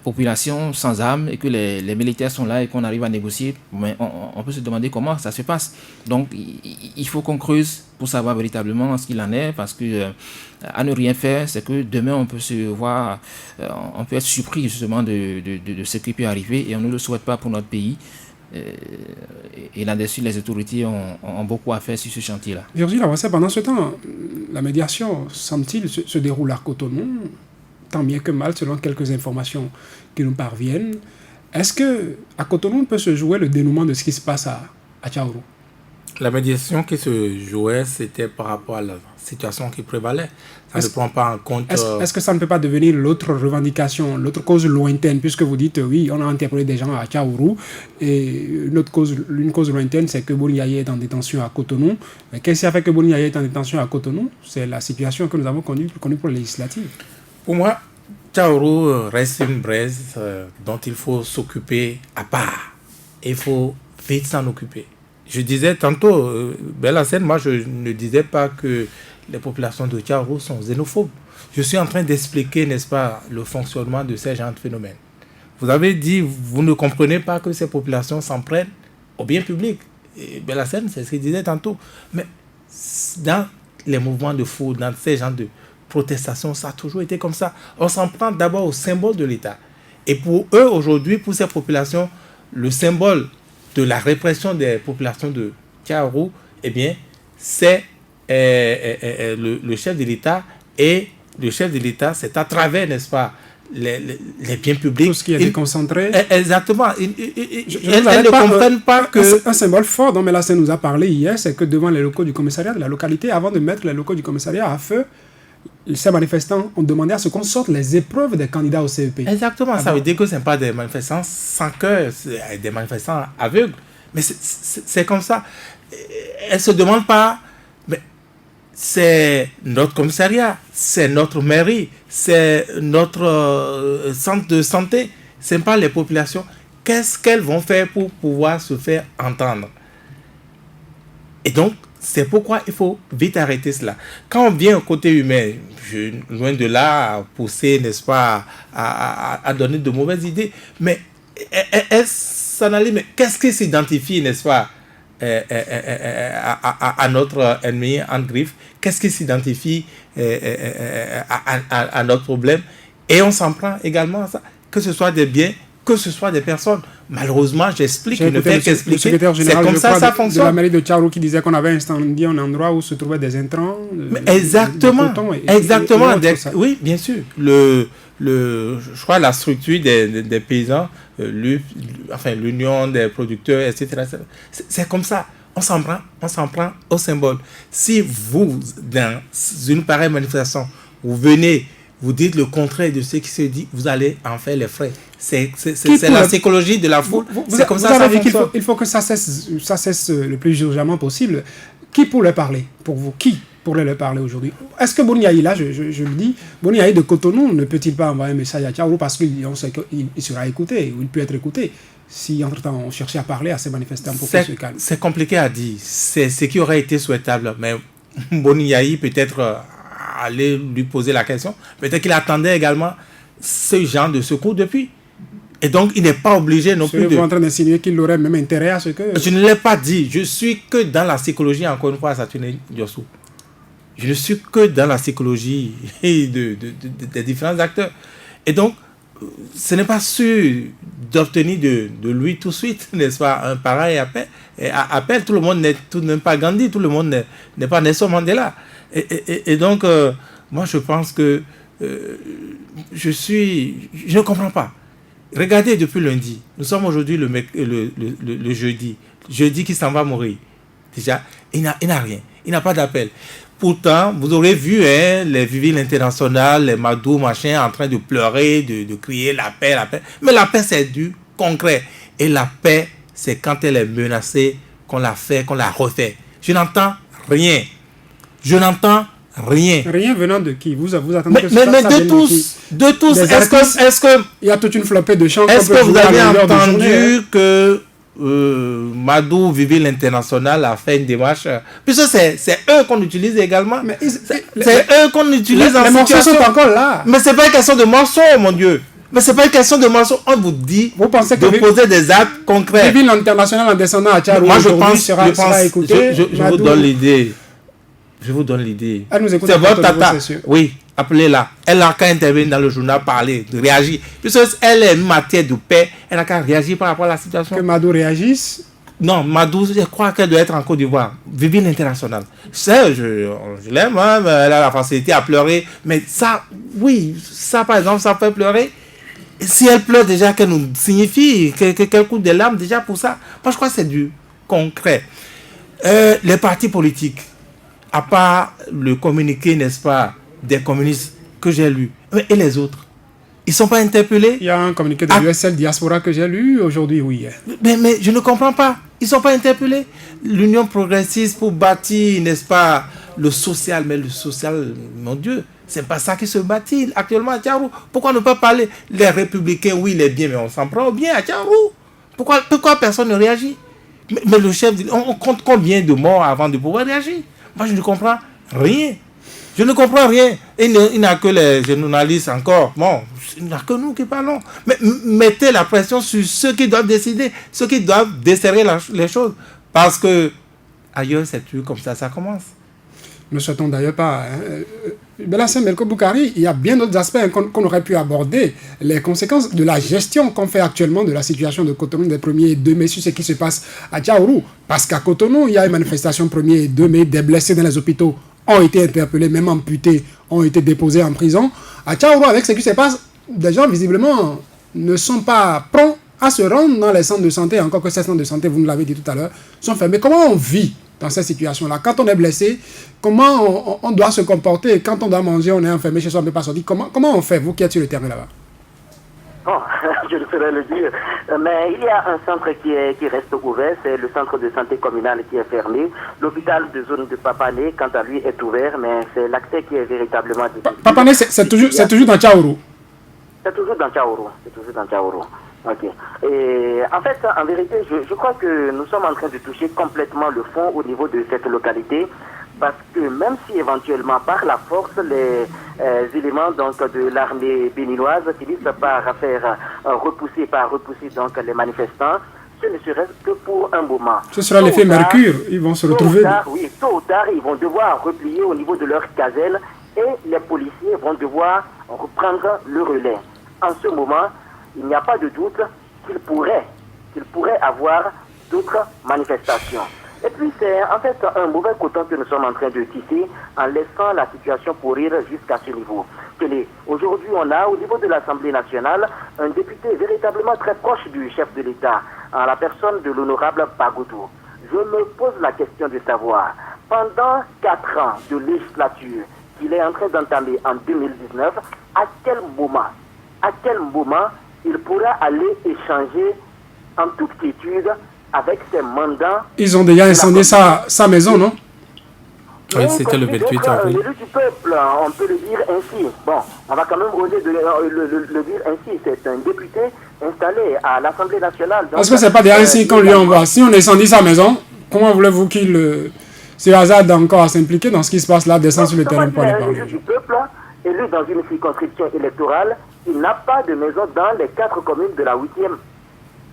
population sans armes et que les militaires sont là et qu'on arrive à négocier. Mais on peut se demander comment ça se passe. Donc il faut qu'on creuse pour savoir véritablement ce qu'il en est parce que à ne rien faire, c'est que demain on peut se voir, on peut être surpris justement de ce qui peut arriver et on ne le souhaite pas pour notre pays. Et là-dessus, les autorités ont beaucoup à faire sur ce chantier-là. Virgile Awassé, pendant ce temps, la médiation, semble-t-il, se déroule à Cotonou, tant bien que mal, selon quelques informations qui nous parviennent. Est-ce qu'à Cotonou, on peut se jouer le dénouement de ce qui se passe à Tchaourou? La médiation qui se jouait, c'était par rapport à la situation qui prévalait. Ça ne prend pas en compte... Est-ce que ça ne peut pas devenir l'autre revendication, l'autre cause lointaine, puisque vous dites, oui, on a interpellé des gens à Tchaourou, et une cause lointaine, c'est que Boni-Yaye est en détention à Cotonou. Mais qu'est-ce qui a fait que Boni-Yaye est en détention à Cotonou? C'est la situation que nous avons connue pour les législatives. Pour moi, Tchaourou reste une braise dont il faut s'occuper à part. Il faut vite s'en occuper. Je disais tantôt, Belhassène, moi je ne disais pas que les populations de Tchaourou sont xénophobes. Je suis en train d'expliquer, n'est-ce pas, le fonctionnement de ces genres de phénomènes. Vous avez dit, vous ne comprenez pas que ces populations s'en prennent au bien public. Et Belhassène, c'est ce qu'il disait tantôt. Mais dans les mouvements de foule, dans ces genres de protestations, ça a toujours été comme ça. On s'en prend d'abord au symbole de l'État. Et pour eux, aujourd'hui, pour ces populations, le symbole de la répression des populations de Tchaourou, eh bien, c'est le chef de l'État. Et le chef de l'État, c'est à travers, n'est-ce pas, les biens publics. Tout ce qui est déconcentré. Exactement. Elles ne comprennent pas que... Un symbole fort dont Belhassène nous a parlé hier, c'est que devant les locaux du commissariat de la localité, avant de mettre les locaux du commissariat à feu, ces manifestants ont demandé à ce qu'on sorte les épreuves des candidats au CEP. Exactement, ça veut dire que ce n'est pas des manifestants sans cœur, c'est des manifestants aveugles. Mais c'est comme ça. Elles ne se demandent pas, mais c'est notre commissariat, c'est notre mairie, c'est notre centre de santé, ce n'est pas les populations. Qu'est-ce qu'elles vont faire pour pouvoir se faire entendre? Et donc, c'est pourquoi il faut vite arrêter cela. Quand on vient au côté humain, loin de là, à pousser, n'est-ce pas, à donner de mauvaises idées, mais elle s'analyse, mais qu'est-ce qui s'identifie, n'est-ce pas, à notre ennemi en griffe? Qu'est-ce qui s'identifie à notre problème? Et on s'en prend également à ça, que ce soit des biens, que ce soit des personnes. Malheureusement, j'explique, je ne fais qu'expliquer. C'est comme ça, ça fonctionne. De la mairie de Tchaourou qui disait qu'on avait incendié un endroit où se trouvaient des intrants. Exactement. Exactement. Oui, bien sûr. Je crois la structure des paysans, l'union des producteurs, etc. C'est comme ça. On s'en prend au symbole. Si vous, dans une pareille manifestation, vous venez, vous dites le contraire de ce qui se dit, vous allez en faire les frais. C'est la psychologie de la foule. C'est comme ça ça fonctionne. Il faut que ça cesse le plus urgemment possible. Qui pour leur parler? Pour vous, qui pourrait leur parler aujourd'hui. Est-ce que Boniaï, là, je le dis, Boniaï de Cotonou ne peut-il pas envoyer un message à Tchaourou parce qu'on sait qu'il sera écouté, ou il peut être écouté, si entre-temps on cherchait à parler à ces manifestants pour qu'ils se calment? C'est compliqué à dire. C'est ce qui aurait été souhaitable. Mais Boniaï peut-être aller lui poser la question. Peut-être qu'il attendait également ce genre de secours depuis. Et donc, il n'est pas obligé non plus de... Vous êtes en train d'insinuer qu'il aurait même intérêt à ce que... Je ne l'ai pas dit. Je suis que dans la psychologie, encore une fois, Saturne Diossou. Je ne suis que dans la psychologie des différents acteurs. Et donc, ce n'est pas sûr d'obtenir de lui tout de suite, n'est-ce pas, un pareil appel. Tout le monde n'est tout de même pas Gandhi, tout le monde n'est pas Nelson Mandela. Et donc, moi, je pense que je ne comprends pas. Regardez depuis lundi, nous sommes aujourd'hui le jeudi. Jeudi qui s'en va mourir. Déjà, il n'a rien. Il n'a pas d'appel. Pourtant, vous aurez vu les Vivilles internationales, les Madou, machin, en train de pleurer, de crier la paix, la paix. Mais la paix, c'est du concret. Et la paix, c'est quand elle est menacée, qu'on la fait, qu'on la refait. Je n'entends rien. Je n'entends rien. Rien venant de qui? Vous attendez que mais de tous. De tous. Est-ce que il y a toute une flopée de chants. Est-ce que vous avez entendu que Madou Vivi l'International a fait une démarche? Puisque c'est eux qu'on utilise également. C'est eux qu'on utilise en situation. Les morceaux sont encore là. Mais c'est pas une question de morceaux, mon Dieu. Mais c'est pas une question de morceaux. On vous dit vous pensez de poser des actes concrets. Vivi l'International en descendant à Tchaourou, moi je pense, sera écouté. Je vous donne l'idée. Je vous donne l'idée. Elle nous écoute. C'est votre tata. Oui, appelez-la. Elle n'a qu'à intervenir dans le journal, parler, réagir. Puisque elle est une matière de paix, elle n'a qu'à réagir par rapport à la situation. Que Madou réagisse? Non, Madou, je crois qu'elle doit être en Côte d'Ivoire. Vivi l'International. Je l'aime, hein, elle a la facilité à pleurer. Mais ça, oui, ça par exemple, ça fait pleurer. Et si elle pleure déjà, qu'elle nous signifie, qu'elle coûte des larmes déjà pour ça. Moi, je crois que c'est du concret. Les partis politiques, à part le communiqué, n'est-ce pas, des communistes que j'ai lu, et les autres, ils ne sont pas interpellés. Il y a un communiqué de l'USL Diaspora que j'ai lu aujourd'hui, oui. Mais je ne comprends pas. Ils ne sont pas interpellés. L'Union progressiste pour bâtir, n'est-ce pas, le social. Mais le social, mon Dieu, ce n'est pas ça qui se bâtit actuellement à Tchaourou. Pourquoi ne pas parler? Les républicains, oui, les biens, mais on s'en prend bien à Tchaourou. Pourquoi personne ne réagit? Mais le chef dit, on compte combien de morts avant de pouvoir réagir? Moi, je ne comprends rien. Je ne comprends rien. Il n'y a que les journalistes encore. Bon, il n'y a que nous qui parlons. Mais mettez la pression sur ceux qui doivent décider, ceux qui doivent desserrer les choses. Parce que ailleurs, c'est tout comme ça commence. Nous ne souhaitons d'ailleurs pas... Bellassine Melko Boukari, il y a bien d'autres aspects qu'on aurait pu aborder. Les conséquences de la gestion qu'on fait actuellement de la situation de Cotonou des 1er et 2 mai sur ce qui se passe à Tchaourou. Parce qu'à Cotonou, il y a une manifestation 1er et 2 mai, des blessés dans les hôpitaux ont été interpellés, même amputés, ont été déposés en prison. À Tchaourou, avec ce qui se passe, des gens visiblement ne sont pas prompts à se rendre dans les centres de santé, encore que ces centres de santé, vous nous l'avez dit tout à l'heure, sont fermés. Comment on vit dans cette situation-là? Quand on est blessé, comment on doit se comporter? Quand on doit manger, on est enfermé chez soi, on ne peut pas sortir. Comment on fait, vous qui êtes sur le terrain là-bas? Bon, je ne saurais le dire. Mais il y a un centre qui reste ouvert, c'est le centre de santé communal qui est fermé. L'hôpital de zone de Papané, quant à lui, est ouvert, mais c'est l'accès qui est véritablement difficile. Papané, c'est toujours dans Tchaourou? C'est toujours dans Tchaourou. Ok. Et en fait, en vérité, je crois que nous sommes en train de toucher complètement le fond au niveau de cette localité, parce que même si éventuellement par la force les éléments donc de l'armée béninoise finissent par faire repousser donc les manifestants, ce ne serait que pour un moment. Ce sera l'effet Mercure, ils vont se retrouver. Tôt ou tard, ils vont devoir replier au niveau de leur caserne et les policiers vont devoir reprendre le relais. En ce moment, il n'y a pas de doute qu'il pourrait avoir d'autres manifestations. Et puis c'est en fait un mauvais coton que nous sommes en train de tisser en laissant la situation pourrir jusqu'à ce niveau. Aujourd'hui, on a au niveau de l'Assemblée nationale un député véritablement très proche du chef de l'État, en la personne de l'honorable Bagoudou. Je me pose la question de savoir, pendant 4 ans de législature qu'il est en train d'entamer en 2019, à quel moment il pourra aller échanger en toute quiétude avec ses mandats. Ils ont déjà incendié sa maison, non? Oui, c'était le 28 avril. L'élu du peuple, on peut le dire ainsi. Bon, on va quand même oser de le dire ainsi. C'est un député installé à l'Assemblée nationale. Est-ce que c'est pas déjà ainsi qu'on lui envoie? Si on incendie sa maison, comment voulez-vous qu'il se hasarde encore à s'impliquer dans ce qui se passe là, descend sur le terrain pour les parler? L'élu du peuple, élu dans une circonscription électorale, il n'a pas de maison dans les 4 communes de la 8e.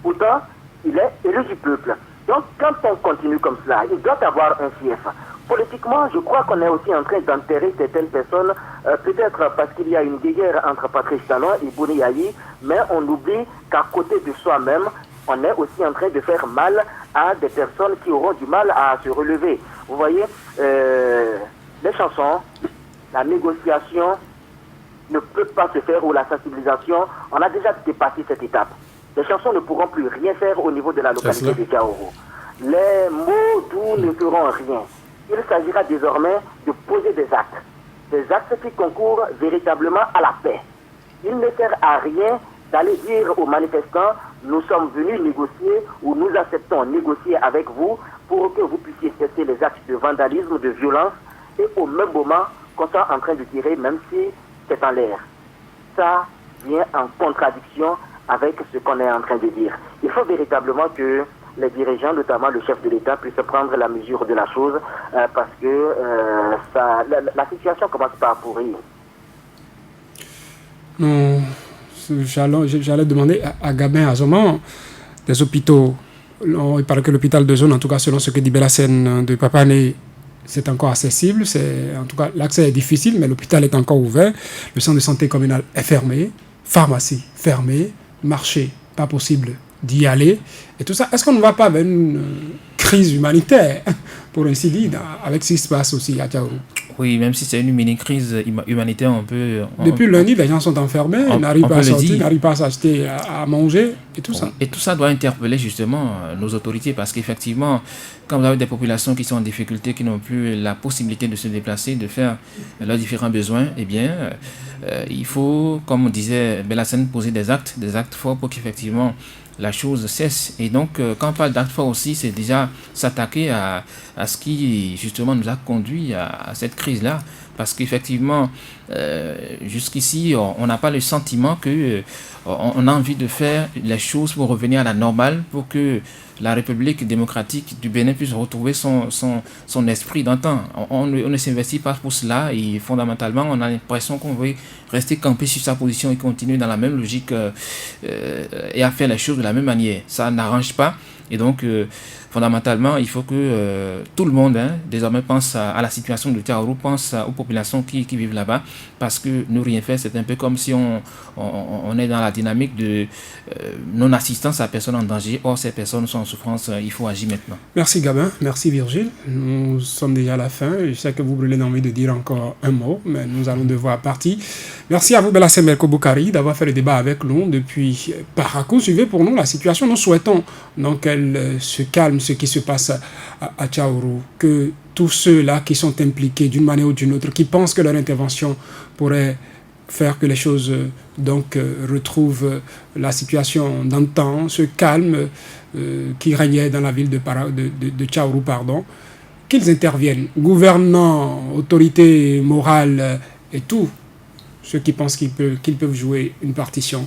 Pourtant, il est élu du peuple. Donc, quand on continue comme cela, il doit avoir un CF. Politiquement, je crois qu'on est aussi en train d'enterrer certaines personnes, peut-être parce qu'il y a une guerre entre Patrice Talon et Bouni Yayi, mais on oublie qu'à côté de soi-même, on est aussi en train de faire mal à des personnes qui auront du mal à se relever. Vous voyez, les chansons, la négociation ne peut pas se faire, ou la sensibilisation, on a déjà dépassé cette étape. Les chansons ne pourront plus rien faire au niveau de la localité de Tchaourou. Les mots doux ne feront rien. Il s'agira désormais de poser des actes qui concourent véritablement à la paix. Il ne sert à rien d'aller dire aux manifestants, nous sommes venus négocier ou nous acceptons négocier avec vous pour que vous puissiez cesser les actes de vandalisme, de violence, et au même moment qu'on soit en train de tirer, même si c'est en l'air. Ça vient en contradiction avec ce qu'on est en train de dire. Il faut véritablement que les dirigeants, notamment le chef de l'État, puissent prendre la mesure de la chose parce que la situation commence par pourrir. Non, j'allais demander à Gabin Azoman des hôpitaux. Il paraît que l'hôpital de zone, en tout cas selon ce que dit Bellassène de Papané, c'est encore accessible. En tout cas, l'accès est difficile, mais l'hôpital est encore ouvert. Le centre de santé communal est fermé. Pharmacie fermée. Marché, pas possible d'y aller. Et tout ça, est-ce qu'on ne va pas vers une crise humanitaire, pour ainsi dire, avec ce qui se passe aussi à Tchaourou? Oui, même si c'est une mini-crise humanitaire, on peut... Depuis lundi, les gens sont enfermés, ils n'arrivent pas à sortir, n'arrivent pas à s'acheter à manger, et tout ça. Et tout ça doit interpeller justement nos autorités, parce qu'effectivement, quand vous avez des populations qui sont en difficulté, qui n'ont plus la possibilité de se déplacer, de faire leurs différents besoins, eh bien, il faut, comme on disait Bellassène, poser des actes forts pour qu'effectivement la chose cesse. Et donc, quand on parle d'actes forts aussi, c'est déjà s'attaquer à ce qui, justement, nous a conduit à cette crise-là. Parce qu'effectivement, jusqu'ici, on n'a pas le sentiment que on a envie de faire les choses pour revenir à la normale, pour que la République démocratique du Bénin puisse retrouver son esprit d'antan. On ne s'investit pas pour cela et fondamentalement, on a l'impression qu'on veut rester campé sur sa position et continuer dans la même logique et à faire les choses de la même manière. Ça n'arrange pas. Et donc, fondamentalement, il faut que tout le monde, désormais, pense à la situation de Tchaourou, pense aux populations qui vivent là-bas, parce que ne rien faire, c'est un peu comme si on est dans la dynamique de non-assistance à personne en danger. Or, ces personnes sont en souffrance, il faut agir maintenant. Merci Gabin, merci Virgile. Nous sommes déjà à la fin. Je sais que vous brûlez l'envie de dire encore un mot, mais nous allons devoir partir. Merci à vous, Bellassène Merko Boukari, d'avoir fait le débat avec nous depuis Parakou. Suivez pour nous la situation. Nous souhaitons donc qu'elle se calme, ce qui se passe à Tchaourou, que tous ceux-là qui sont impliqués d'une manière ou d'une autre, qui pensent que leur intervention pourrait faire que les choses retrouvent la situation d'antan, ce calme qui régnait dans la ville de Tchaourou, qu'ils interviennent, gouvernants, autorités morales et tout, ceux qui pensent qu'ils peuvent jouer une partition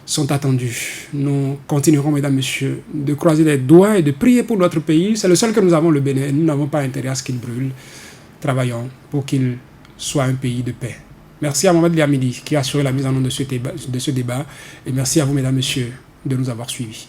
sont attendus. Nous continuerons, mesdames, messieurs, de croiser les doigts et de prier pour notre pays. C'est le seul que nous avons, le Bénin. Nous n'avons pas intérêt à ce qu'il brûle. Travaillons pour qu'il soit un pays de paix. Merci à Mohamed Liamidi qui a assuré la mise en œuvre de ce débat. Et merci à vous, mesdames, messieurs, de nous avoir suivis.